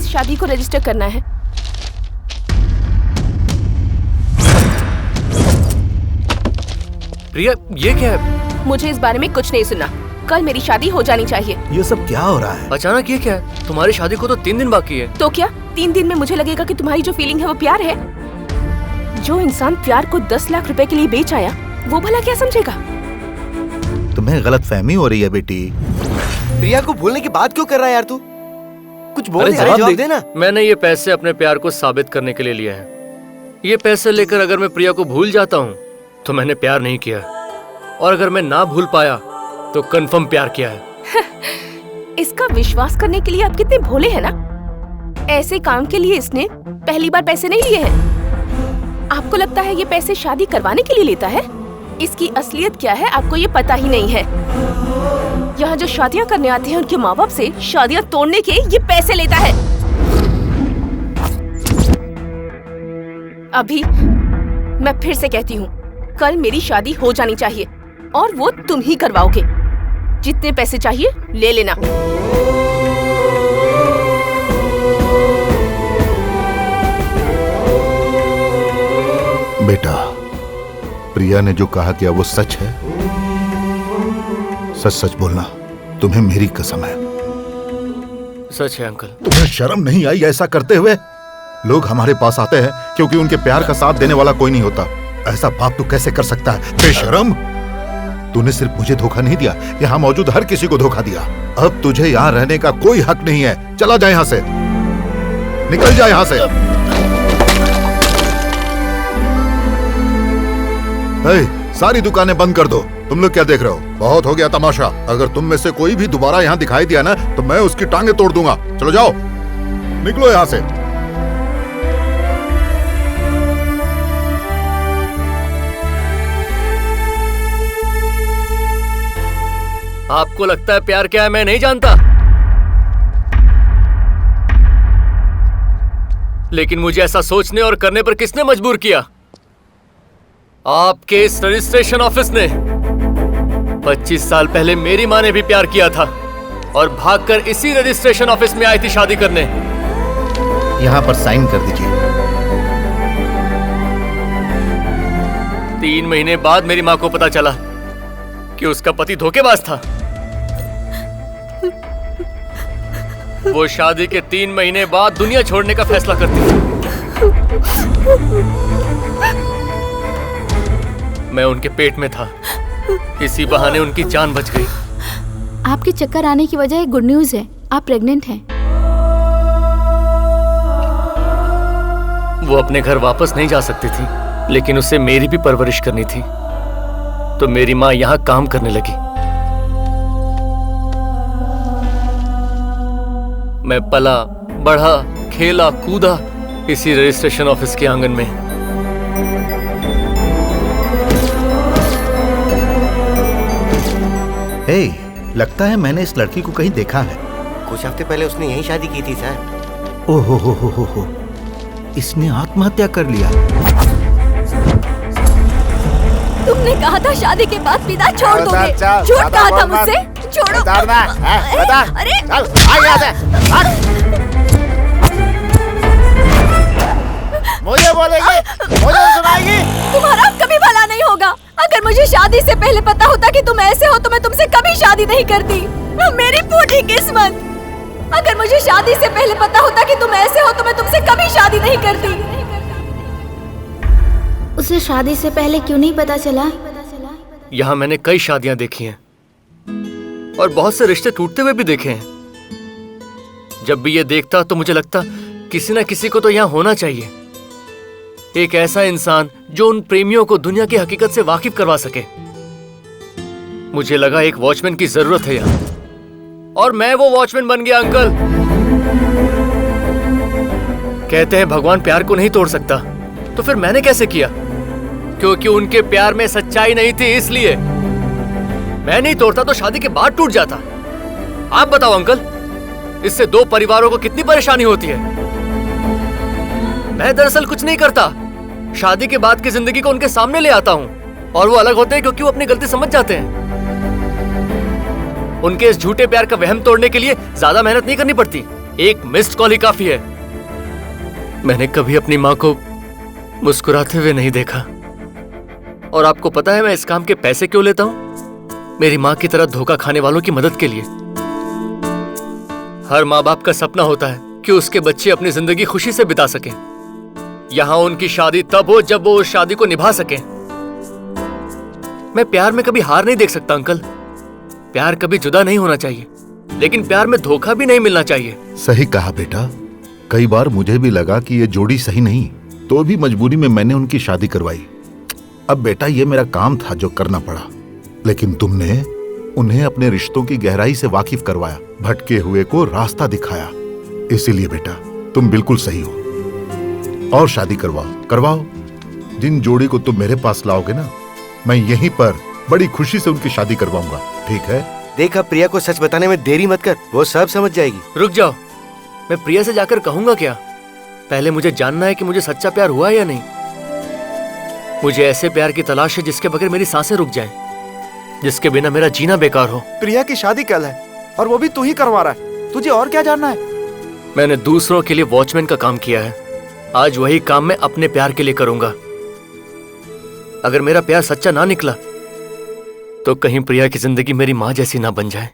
इस शादी को रजिस्टर करना है। प्रिया, ये क्या है? मुझे इस बारे में कुछ नहीं सुनना। कल मेरी शादी हो जानी चाहिए। ये सब क्या हो रहा है? अचानक ये क्या है? तुम्हारी शादी को तो 3 दिन बाकी है। तो क्या 3 दिन में मुझे लगेगा कि तुम्हारी जो फीलिंग है वो प्यार है? जो इंसान प्यार को 10 लाख रुपए के लिए बेच आया, वो भला क्या समझेगा? तुम्हें गलतफहमी हो रही है बेटी। प्रिया को भूलने की बात क्यों कर रहा है यार तू? कुछ बोल, जवाब दे ना। मैंने ये पैसे अपने प्यार को साबित करने के लिए लिए हैं। ये पैसे लेकर अगर मैं प्रिया को भूल जाता हूँ तो मैंने प्यार नहीं किया, और अगर मैं ना भूल पाया तो कंफर्म प्यार किया है। इसका विश्वास करने के लिए आप कितने भोले हैं ना। ऐसे काम के लिए इसने पहली बार पैसे नहीं लिए हैं। आपको लगता है ये पैसे शादी करवाने के लिए लेता है? इसकी असलियत क्या है आपको ये पता ही नहीं है। यहाँ जो शादियाँ करने आते हैं उनके माँ बाप से शादियाँ तोड़ने के ये पैसे लेता है। अभी मैं फिर से कहती हूँ, कल मेरी शादी हो जानी चाहिए और वो तुम ही करवाओगे। जितने पैसे चाहिए ले लेना। बेटा, प्रिया ने जो कहा क्या वो सच है? सच सच बोलना, तुम्हें मेरी कसम है। सच है अंकल। तुम्हें शर्म नहीं आई ऐसा करते हुए? लोग हमारे पास आते हैं क्योंकि उनके प्यार का साथ देने वाला कोई नहीं होता। ऐसा पाप तू कैसे कर सकता है? बेशर्म! तूने सिर्फ मुझे धोखा नहीं दिया, यहाँ मौजूद हर किसी को धोखा दिया। अब तुझे यहाँ रहने का कोई हक नहीं है। चला जा यहाँ से, निकल जा यहाँ से। सारी दुकानें बंद कर दो। तुम लोग क्या देख रहे हो? बहुत हो गया तमाशा। अगर तुम में से कोई भी दोबारा यहाँ दिखाई दिया ना तो मैं उसकी टांगे तोड़ दूंगा। चलो जाओ, निकलो यहाँ से। आपको लगता है प्यार क्या है मैं नहीं जानता, लेकिन मुझे ऐसा सोचने और करने पर किसने मजबूर किया? आपके इस रजिस्ट्रेशन ऑफिस ने। 25 साल पहले मेरी माँ ने भी प्यार किया था और भागकर इसी रजिस्ट्रेशन ऑफिस में आई थी शादी करने। यहाँ पर साइन कर दीजिए। 3 महीने बाद मेरी माँ को पता चला कि उसका पति धोखेबाज था। वो शादी के 3 महीने बाद दुनिया छोड़ने का फैसला करती थी। मैं उनके पेट में था, इसी बहाने उनकी जान बच गई। आपके चक्कर आने की वजह गुड न्यूज है, आप प्रेग्नेंट हैं। वो अपने घर वापस नहीं जा सकती थी, लेकिन उसे मेरी भी परवरिश करनी थी, तो मेरी माँ यहाँ काम करने लगी। मैं पला बढ़ा, खेला कूदा इसी रजिस्ट्रेशन ऑफिस के आंगन में। लगता है मैंने इस लड़की को कहीं देखा है। कुछ हफ्ते पहले उसने यही शादी की थी सर। ओहो हो, इसने आत्महत्या कर लिया। तुमने कहा था शादी के बाद पिता छोड़ दोगे। झूठ कहा था मुझसे। छोड़ो। अरे मुझे बोलेगी, मुझे सुनाएगी। तुम्हारा कभी भला नहीं होगा। अगर मुझे शादी से पहले पता होता कि तुम ऐसे हो तो मैं तुमसे कभी शादी नहीं करती। मेरी फूटी किस्मत। अगर मुझे शादी से पहले पता होता कि तुम ऐसे हो तो मैं तुमसे कभी शादी नहीं करती। उसे शादी से पहले क्यों नहीं पता चला? यहाँ मैंने कई शादियां देखी हैं और बहुत से रिश्ते टूटते हुए भी देखे हैं। जब भी ये देखता तो मुझे लगता किसी ना किसी को तो यहाँ होना चाहिए, एक ऐसा इंसान जो उन प्रेमियों को दुनिया की हकीकत से वाकिफ करवा सके। मुझे लगा एक वॉचमैन की जरूरत है यहाँ, और मैं वो वॉचमैन बन गया। अंकल कहते हैं भगवान प्यार को नहीं तोड़ सकता, तो फिर मैंने कैसे किया? क्योंकि उनके प्यार में सच्चाई नहीं थी, इसलिए। मैं नहीं तोड़ता तो शादी के बाद टूट जाता। आप बताओ अंकल, इससे 2 परिवारों को कितनी परेशानी होती है। मैं दरअसल कुछ नहीं करता, शादी के बाद की जिंदगी को उनके सामने ले आता हूँ और वो अलग होते हैं क्योंकि वो अपनी गलती समझ जाते हैं। उनके इस झूठे प्यार का वहम तोड़ने के लिए ज्यादा मेहनत नहीं करनी पड़ती। एक मिस्ड कॉल ही काफी है। मैंने कभी अपनी माँ को मुस्कुराते हुए नहीं देखा। और आपको पता है मैं इस काम के पैसे क्यों लेता हूँ? मेरी माँ की तरह धोखा खाने वालों की मदद के लिए। हर माँ बाप का सपना होता है कि उसके बच्चे अपनी जिंदगी खुशी से बिता सकें। यहाँ उनकी शादी तब हो जब वो उस शादी को निभा सकें। मैं प्यार में कभी हार नहीं देख सकता अंकल। प्यार कभी जुदा नहीं होना चाहिए, लेकिन प्यार में धोखा भी नहीं मिलना चाहिए। सही कहा बेटा। कई बार मुझे भी लगा कि ये जोड़ी सही नहीं, तो भी मजबूरी में मैंने उनकी शादी करवाई। अब बेटा ये मेरा काम था जो करना पड़ा, लेकिन तुमने उन्हें अपने रिश्तों की गहराई से वाकिफ करवाया, भटके हुए को रास्ता दिखाया। इसीलिए बेटा तुम बिल्कुल सही हो। और शादी करवाओ। जिन जोड़ी को तुम मेरे पास लाओगे ना, मैं यहीं पर बड़ी खुशी से उनकी शादी करवाऊंगा। ठीक है? देखा, प्रिया को सच बताने में देरी मत कर, वो सब समझ जाएगी। रुक जाओ, मैं प्रिया से जाकर कहूंगा क्या? पहले मुझे जानना है कि मुझे सच्चा प्यार हुआ या नहीं। मुझे ऐसे प्यार की तलाश है जिसके बगैर मेरी सांसें रुक जाएं, जिसके बिना मेरा जीना बेकार हो। प्रिया की शादी कल है और वो भी तू ही करवा रहा है। तुझे और क्या जानना है? मैंने दूसरों के लिए वॉचमैन का काम किया है, आज वही काम मैं अपने प्यार के लिए करूंगा। अगर मेरा प्यार सच्चा ना निकला तो कहीं प्रिया की जिंदगी मेरी माँ जैसी ना बन जाए।